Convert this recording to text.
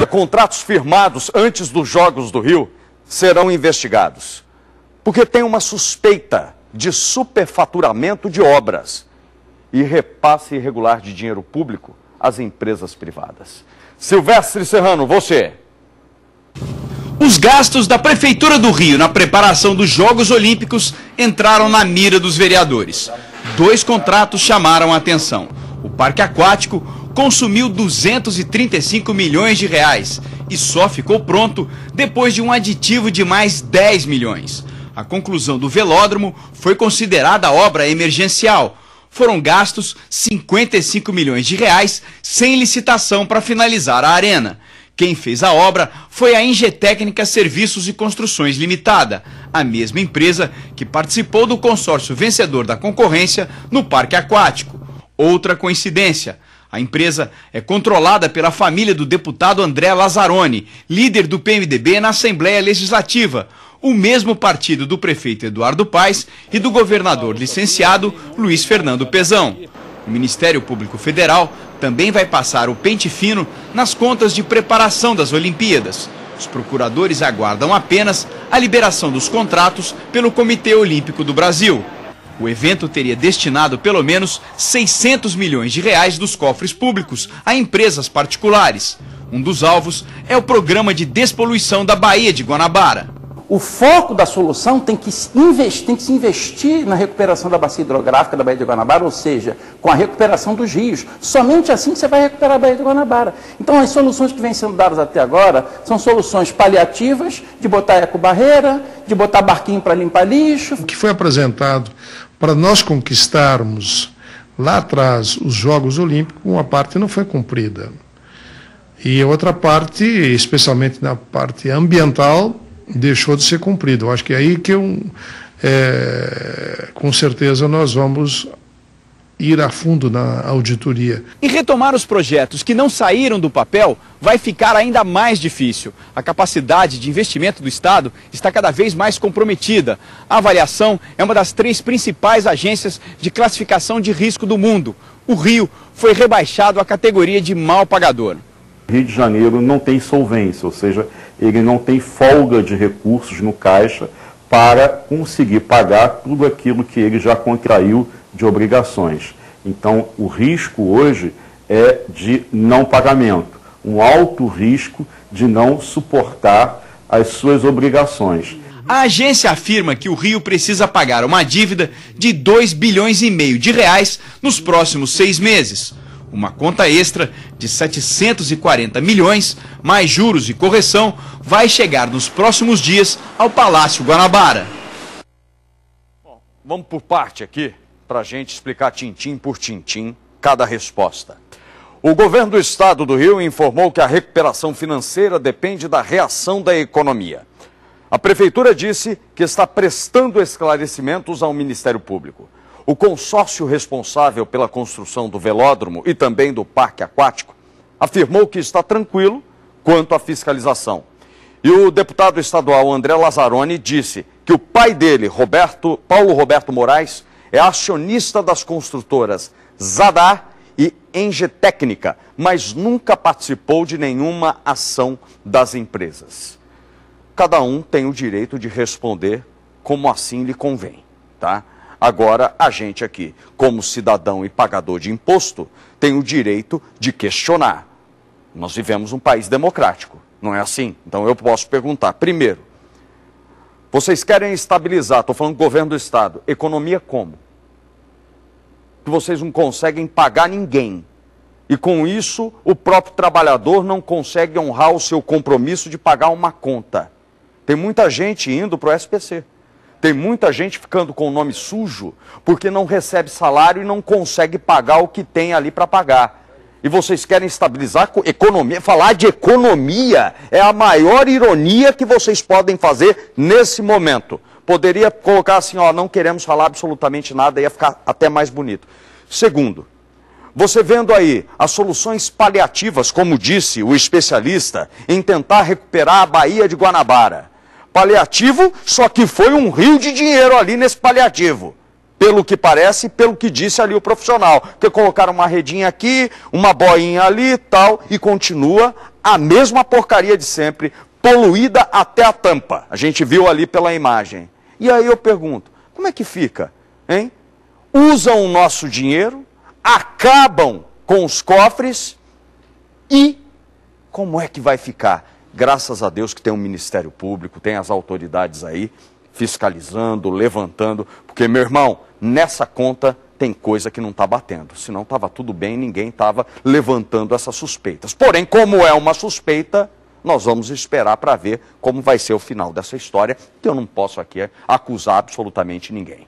Contratos firmados antes dos Jogos do Rio serão investigados, porque tem uma suspeita de superfaturamento de obras e repasse irregular de dinheiro público às empresas privadas. Silvestre Serrano, você. Os gastos da Prefeitura do Rio na preparação dos Jogos Olímpicos entraram na mira dos vereadores. 2 contratos chamaram a atenção. O Parque Aquático consumiu 235 milhões de reais e só ficou pronto depois de um aditivo de mais 10 milhões. A conclusão do velódromo foi considerada obra emergencial. Foram gastos 55 milhões de reais sem licitação para finalizar a arena. Quem fez a obra foi a Ingetécnica Serviços e Construções Limitada, a mesma empresa que participou do consórcio vencedor da concorrência no Parque Aquático. Outra coincidência, a empresa é controlada pela família do deputado André Lazzaroni, líder do PMDB na Assembleia Legislativa, o mesmo partido do prefeito Eduardo Paes e do governador licenciado Luiz Fernando Pezão. O Ministério Público Federal também vai passar o pente fino nas contas de preparação das Olimpíadas. Os procuradores aguardam apenas a liberação dos contratos pelo Comitê Olímpico do Brasil. O evento teria destinado pelo menos 600 milhões de reais dos cofres públicos a empresas particulares. Um dos alvos é o programa de despoluição da Baía de Guanabara. O foco da solução tem que se investir na recuperação da bacia hidrográfica da Baía de Guanabara, ou seja, com a recuperação dos rios. Somente assim você vai recuperar a Baía de Guanabara. Então as soluções que vêm sendo dadas até agora são soluções paliativas, de botar ecobarreira, de botar barquinho para limpar lixo. O que foi apresentado para nós conquistarmos lá atrás os Jogos Olímpicos, uma parte não foi cumprida. E outra parte, especialmente na parte ambiental, deixou de ser cumprido. Eu acho que é aí que com certeza nós vamos ir a fundo na auditoria. E retomar os projetos que não saíram do papel vai ficar ainda mais difícil. A capacidade de investimento do Estado está cada vez mais comprometida. A avaliação é uma das 3 principais agências de classificação de risco do mundo. O Rio foi rebaixado à categoria de mal pagador. Rio de Janeiro não tem solvência, ou seja, ele não tem folga de recursos no caixa para conseguir pagar tudo aquilo que ele já contraiu de obrigações. Então, o risco hoje é de não pagamento, um alto risco de não suportar as suas obrigações. A agência afirma que o Rio precisa pagar uma dívida de 2,5 bilhões de reais nos próximos 6 meses. Uma conta extra de 740 milhões, mais juros e correção, vai chegar nos próximos dias ao Palácio Guanabara. Bom, vamos por parte aqui, para a gente explicar tintim por tintim cada resposta. O governo do estado do Rio informou que a recuperação financeira depende da reação da economia. A prefeitura disse que está prestando esclarecimentos ao Ministério Público. O consórcio responsável pela construção do velódromo e também do parque aquático afirmou que está tranquilo quanto à fiscalização. E o deputado estadual André Lazzaroni disse que o pai dele, Paulo Roberto Moraes, é acionista das construtoras Zadar e Engetécnica, mas nunca participou de nenhuma ação das empresas. Cada um tem o direito de responder como assim lhe convém, tá? Agora, a gente aqui, como cidadão e pagador de imposto, tem o direito de questionar. Nós vivemos um país democrático, não é assim? Então eu posso perguntar, primeiro, vocês querem estabilizar, estou falando do governo do estado, economia como? Que vocês não conseguem pagar ninguém. E com isso, o próprio trabalhador não consegue honrar o seu compromisso de pagar uma conta. Tem muita gente indo para o SPC. Tem muita gente ficando com o nome sujo porque não recebe salário e não consegue pagar o que tem ali para pagar. E vocês querem estabilizar a economia? Falar de economia é a maior ironia que vocês podem fazer nesse momento. Poderia colocar assim, ó, não queremos falar absolutamente nada, ia ficar até mais bonito. Segundo, você vendo aí as soluções paliativas, como disse o especialista, em tentar recuperar a Baía de Guanabara. Paliativo, só que foi um rio de dinheiro ali nesse paliativo. Pelo que parece, pelo que disse ali o profissional. Que colocaram uma redinha aqui, uma boinha ali e tal, e continua a mesma porcaria de sempre, poluída até a tampa. A gente viu ali pela imagem. E aí eu pergunto, como é que fica, hein? Usam o nosso dinheiro, acabam com os cofres e como é que vai ficar? Graças a Deus que tem um Ministério Público, tem as autoridades aí fiscalizando, levantando, porque, meu irmão, nessa conta tem coisa que não está batendo. Se não estava tudo bem, ninguém estava levantando essas suspeitas. Porém, como é uma suspeita, nós vamos esperar para ver como vai ser o final dessa história, que eu não posso aqui acusar absolutamente ninguém.